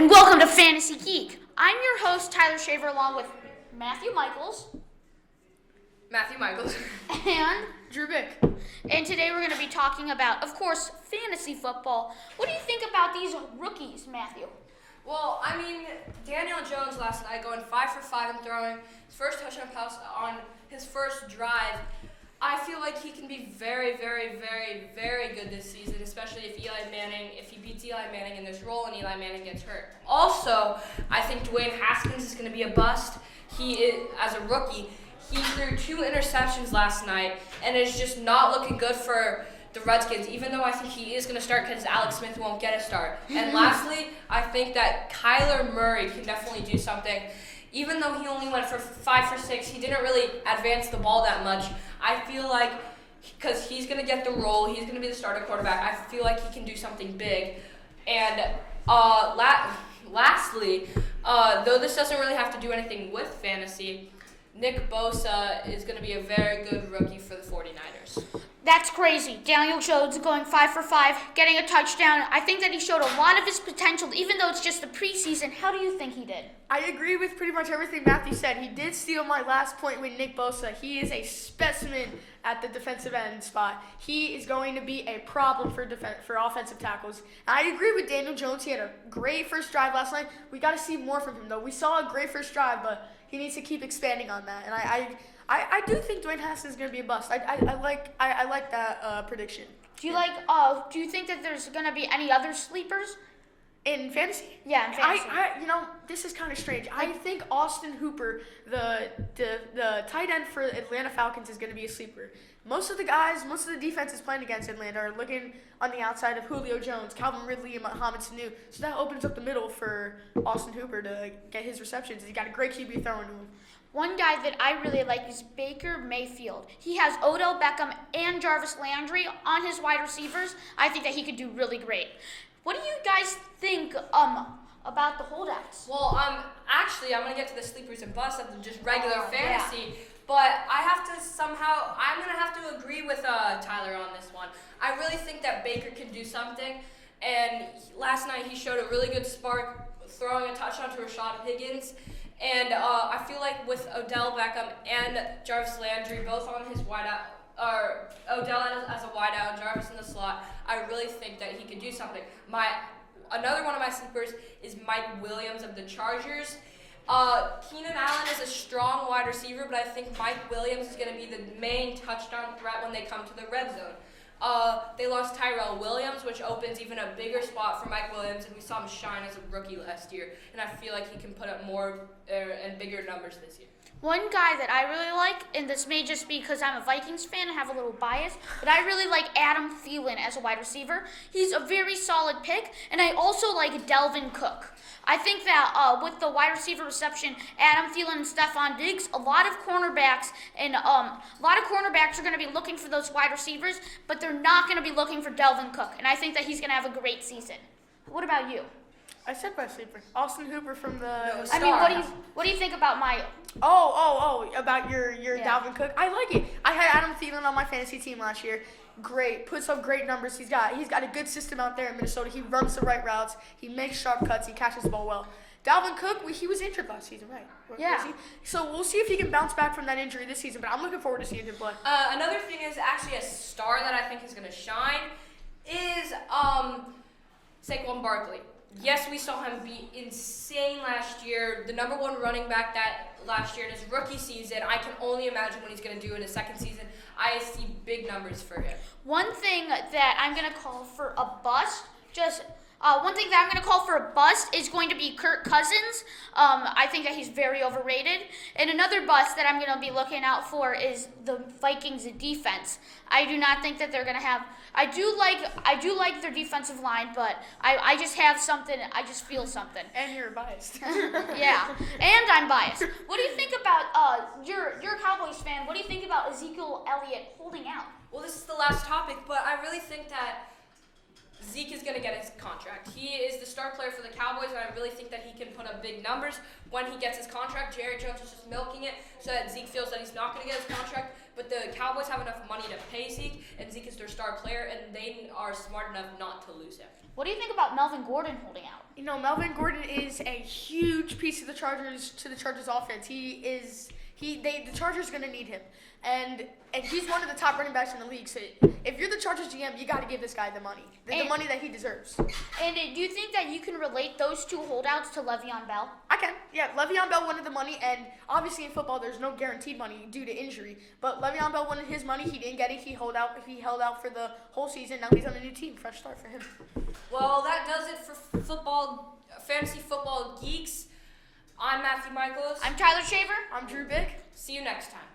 and welcome to Fantasy Geek. I'm your host, Tyler Shaver, along with Matthew Michaels. And Drew Bick. And today we're going to be talking about, of course, fantasy football. What do you think about these rookies, Matthew? Well, Daniel Jones last night going 5 for 5 and throwing his first touchdown pass on his first drive. I feel like he can be very, very, very, very good this season, especially if he beats Eli Manning in this role and Eli Manning gets hurt. Also, I think Dwayne Haskins is going to be a bust. He is, as a rookie, he threw 2 interceptions last night and is just not looking good for the Redskins, even though I think he is going to start because Alex Smith won't get a start. And lastly, I think that Kyler Murray can definitely do something. Even though he only went for 5 for 6, he didn't really advance the ball that much. I feel like because he's going to get the role, he's going to be the starter quarterback, I feel like he can do something big. And lastly, though this doesn't really have to do anything with fantasy, Nick Bosa is going to be a very good rookie for the 49ers. That's crazy. Daniel Jones going 5 for 5, getting a touchdown. I think that he showed a lot of his potential, even though it's just the preseason. How do you think he did? I agree with pretty much everything Matthew said. He did steal my last point with Nick Bosa. He is a specimen at the defensive end spot. He is going to be a problem for offensive tackles. I agree with Daniel Jones. He had a great first drive last night. We got to see more from him, though. We saw a great first drive, but he needs to keep expanding on that. And I do think Dwayne Haskins is going to be a bust. I like that prediction. Do you think that there's going to be any other sleepers in fantasy? Yeah, in fantasy. This is kind of strange. I think Austin Hooper, the tight end for Atlanta Falcons, is going to be a sleeper. Most of the defenses playing against Atlanta are looking on the outside of Julio Jones, Calvin Ridley, and Mohamed Sanu. So that opens up the middle for Austin Hooper to get his receptions. He got a great QB throwing to him. One guy that I really like is Baker Mayfield. He has Odell Beckham and Jarvis Landry on his wide receivers. I think that he could do really great. What do you guys think about the holdouts? Well, I'm going to get to the sleepers and busts of just regular fantasy. Yeah. But I'm going to have to agree with Tyler on this one. I really think that Baker can do something. And last night he showed a really good spark throwing a touchdown to Rashad Higgins. And I feel like with Odell Beckham and Jarvis Landry both on his wideout, or Odell as a wideout, Jarvis in the slot, I really think that he could do something. Another one of my sleepers is Mike Williams of the Chargers. Keenan Allen is a strong wide receiver, but I think Mike Williams is going to be the main touchdown threat when they come to the red zone. They lost Tyrell Williams, which opens even a bigger spot for Mike Williams, and we saw him shine as a rookie last year, and I feel like he can put up more and bigger numbers this year. One guy that I really like, and this may just be because I'm a Vikings fan and have a little bias, but I really like Adam Thielen as a wide receiver. He's a very solid pick, and I also like Delvin Cook. I think that with the wide receiver reception, Adam Thielen and Stephon Diggs, a lot of cornerbacks are going to be looking for those wide receivers, but they're not going to be looking for Delvin Cook, and I think that he's going to have a great season. What about you? I said my sleeper, Austin Hooper from the. What do you think about my? About your Dalvin Cook. I like it. I had Adam Thielen on my fantasy team last year. Great, puts up great numbers. He's got a good system out there in Minnesota. He runs the right routes. He makes sharp cuts. He catches the ball well. Dalvin Cook, he was injured last season, right? Yeah. So we'll see if he can bounce back from that injury this season. But I'm looking forward to seeing him play. Another thing is actually a star that I think is going to shine is Saquon Barkley. Yes, we saw him be insane last year. The number 1 running back that last year in his rookie season. I can only imagine what he's going to do in his second season. I see big numbers for him. One thing that I'm going to call for a bust, is going to be Kirk Cousins. I think that he's very overrated. And another bust that I'm going to be looking out for is the Vikings' defense. I do not think that they're going to have. I do like their defensive line, but I just have something. I just feel something. And you're biased. Yeah, and I'm biased. What do you think about you're a Cowboys fan? What do you think about Ezekiel Elliott holding out? Well, this is the last topic, but I really think that Zeke is going to get his contract. He is the star player for the Cowboys, and I really think that he can put up big numbers when he gets his contract. Jerry Jones is just milking it so that Zeke feels that he's not going to get his contract. But the Cowboys have enough money to pay Zeke, and Zeke is their star player, and they are smart enough not to lose him. What do you think about Melvin Gordon holding out? Melvin Gordon is a huge piece of the Chargers offense. The Chargers are going to need him. And he's one of the top running backs in the league. So if you're the Chargers GM, you got to give this guy the money. The money that he deserves. And do you think that you can relate those two holdouts to Le'Veon Bell? I can. Yeah, Le'Veon Bell wanted the money, and obviously in football there's no guaranteed money due to injury. But Le'Veon Bell wanted his money. He didn't get it. He held out for the whole season. Now he's on a new team. Fresh start for him. Well, that does it for fantasy football geeks. I'm Matthew Michaels. I'm Tyler Shaver. I'm Drew Bick. See you next time.